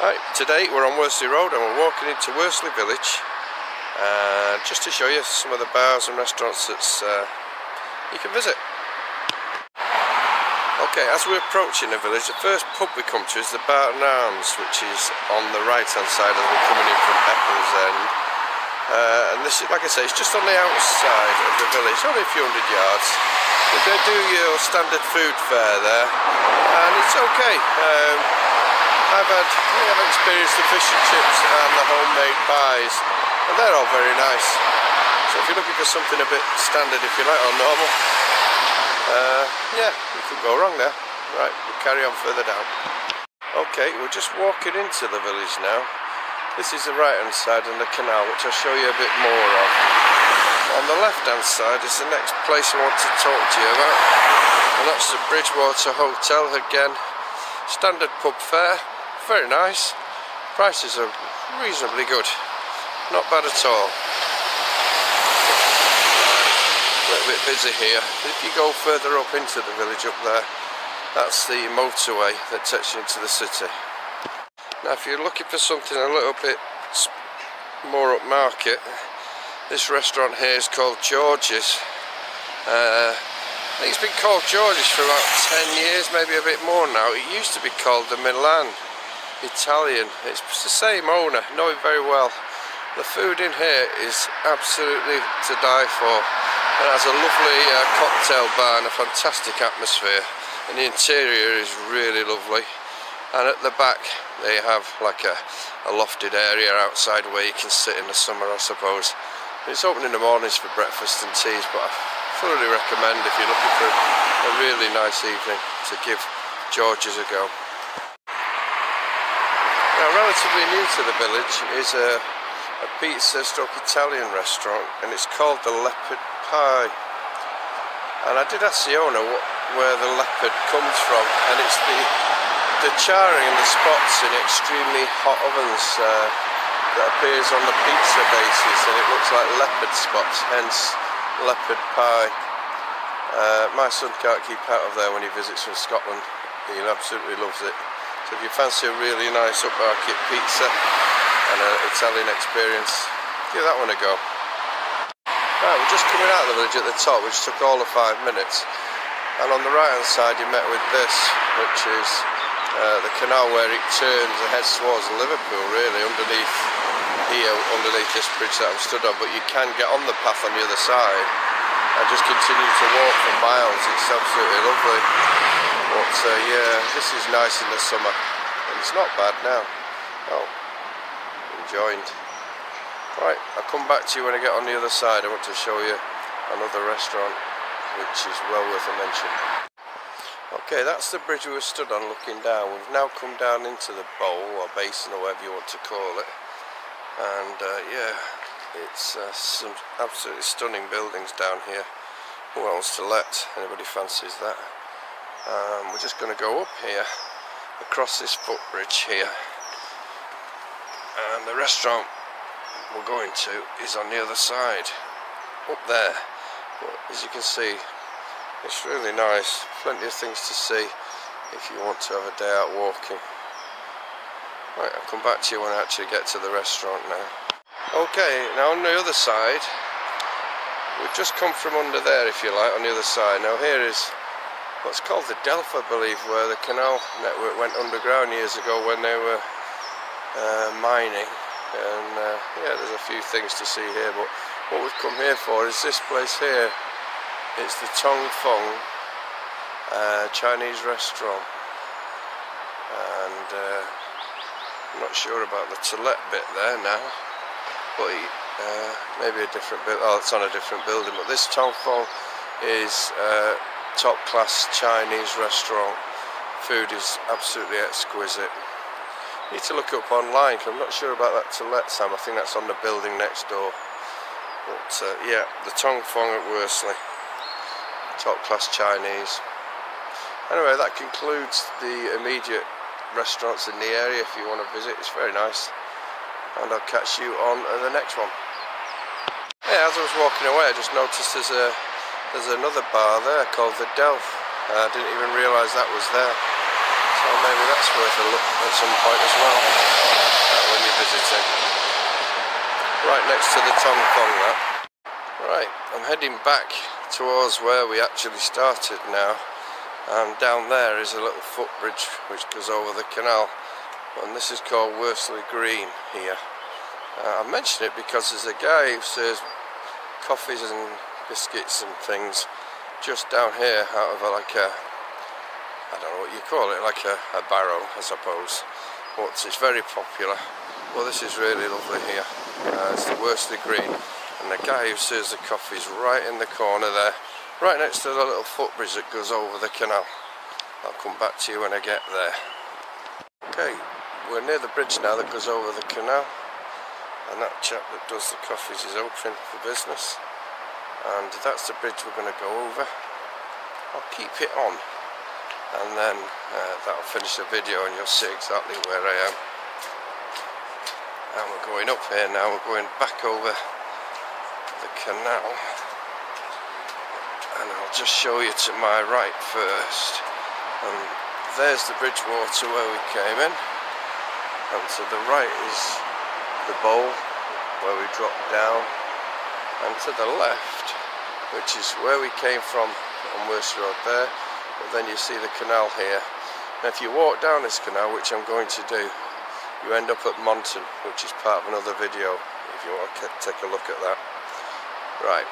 Right, today we're on Worsley Road and we're walking into Worsley Village just to show you some of the bars and restaurants that you can visit. Okay, as we're approaching the village, the first pub we come to is the Bar and Arms, which is on the right hand side as we're coming in from Eccles End. And this is, like I say, it's just on the outside of the village, only a few hundred yards. But they do your standard food fare there, and it's okay. I've experienced the fish and chips and the homemade pies, and they're all very nice. So if you're looking for something a bit standard, if you like, or normal, yeah, you could go wrong there. Right, we'll carry on further down. Okay, we're just walking into the village now. This is the right hand side and the canal, which I'll show you a bit more of. On the left hand side is the next place I want to talk to you about, and that's the Bridgewater Hotel. Again, standard pub fare, very nice. Prices are reasonably good, not bad at all. A little bit busy here. If you go further up into the village up there, that's the motorway that takes you into the city. Now if you're looking for something a little bit more upmarket, this restaurant here is called George's. I think it's been called George's for about 10 years, maybe a bit more now. It used to be called the Milan Italian. It's the same owner, know him very well. The food in here is absolutely to die for. It has a lovely cocktail bar and a fantastic atmosphere, and the interior is really lovely. And at the back they have like a lofted area outside where you can sit in the summer, I suppose. It's open in the mornings for breakfast and teas, but I thoroughly recommend, if you're looking for a really nice evening, to give George's a go. Now, relatively new to the village is a pizza stroke Italian restaurant, and it's called the Leopard Pie. And I did ask the owner where the leopard comes from, and it's the charring and the spots in extremely hot ovens that appears on the pizza bases, and it looks like leopard spots, hence leopard pie. My son can't keep out of there when he visits from Scotland. He absolutely loves it. So if you fancy a really nice upmarket pizza and an Italian experience, give that one a go. Right, we're just coming out of the village at the top, which took all of 5 minutes, and on the right hand side you met with this, which is the canal where it turns and heads towards Liverpool, really, underneath this bridge that I'm stood on. But you can get on the path on the other side and just continue to walk for miles. It's absolutely lovely. But yeah, this is nice in the summer, and it's not bad now. Oh, enjoying. Right, I'll come back to you when I get on the other side. I want to show you another restaurant which is well worth a mention. Okay, that's the bridge we were stood on looking down. We've now come down into the bowl or basin, or whatever you want to call it. And yeah, it's some absolutely stunning buildings down here. Who wants to let? Anybody fancies that? We're just going to go up here, across this footbridge here. And the restaurant we're going to is on the other side, up there. But as you can see, it's really nice. Plenty of things to see if you want to have a day out walking. Right, I'll come back to you when I actually get to the restaurant now. Okay, now on the other side, we've just come from under there, if you like, on the other side. Now here is what's called the Delph, I believe, where the canal network went underground years ago when they were mining. And yeah, there's a few things to see here, but what we've come here for is this place here. It's the Tong Fong Chinese restaurant, and I'm not sure about the toilet bit there now, but maybe a different building. Oh, it's on a different building. But this Tong Fong is top class Chinese restaurant. Food is absolutely exquisite. You need to look it up online, because I'm not sure about that toilet, Sam. I think that's on the building next door. But yeah, the Tong Fong at Worsley, top class Chinese. Anyway, that concludes the immediate restaurants in the area. If you want to visit, it's very nice, and I'll catch you on the next one. Yeah, as I was walking away, I just noticed there's another bar there called the Delph. I didn't even realise that was there. So so maybe that's worth a look at some point as well when you're visiting. Right next to the Tong Thong, that. Right, I'm heading back towards where we actually started now, and down there is a little footbridge which goes over the canal, and this is called Worsley Green here. I mention it because there's a guy who serves coffees and biscuits and things just down here out of like a, I don't know what you call it, like a barrel I suppose, but it's very popular. Well, this is really lovely here. It's the Worsley Green, and the guy who serves the coffee is right in the corner there, right next to the little footbridge that goes over the canal. I'll come back to you when I get there. Okay, we're near the bridge now that goes over the canal, and that chap that does the coffees is open for business, and that's the bridge we're going to go over. I'll keep it on, and then that'll finish the video and you'll see exactly where I am. And we're going up here now, we're going back over the canal, and I'll just show you to my right first, and there's the Bridgewater where we came in, and to the right is the bowl where we dropped down, and to the left, which is where we came from on Worsley Road there, but then you see the canal here. Now if you walk down this canal, which I'm going to do, you end up at Monton, which is part of another video if you want to take a look at that. Right,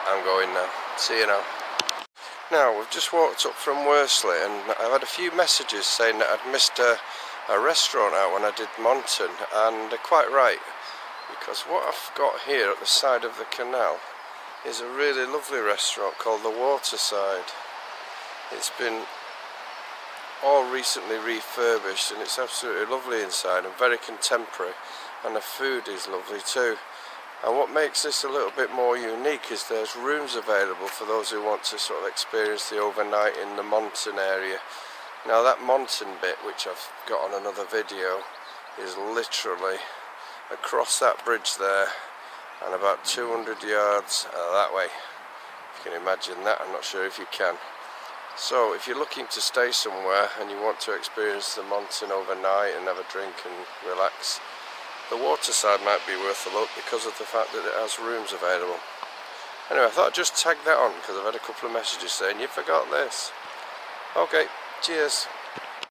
I'm going now. See you now. Now we've just walked up from Worsley, and I've had a few messages saying that I'd missed a restaurant out when I did Monton, and they're quite right, because what I've got here at the side of the canal is a really lovely restaurant called the Waterside. It's been all recently refurbished, and it's absolutely lovely inside and very contemporary, and the food is lovely too. And what makes this a little bit more unique is there's rooms available for those who want to sort of experience the overnight in the Monton area. Now that Monton bit, which I've got on another video, is literally across that bridge there and about 200 yards that way. If you can imagine that, I'm not sure if you can. So if you're looking to stay somewhere and you want to experience the Monton overnight and have a drink and relax, the Waterside might be worth a look because of the fact that it has rooms available. Anyway, I thought I'd just tag that on because I've had a couple of messages saying you forgot this. Okay, cheers.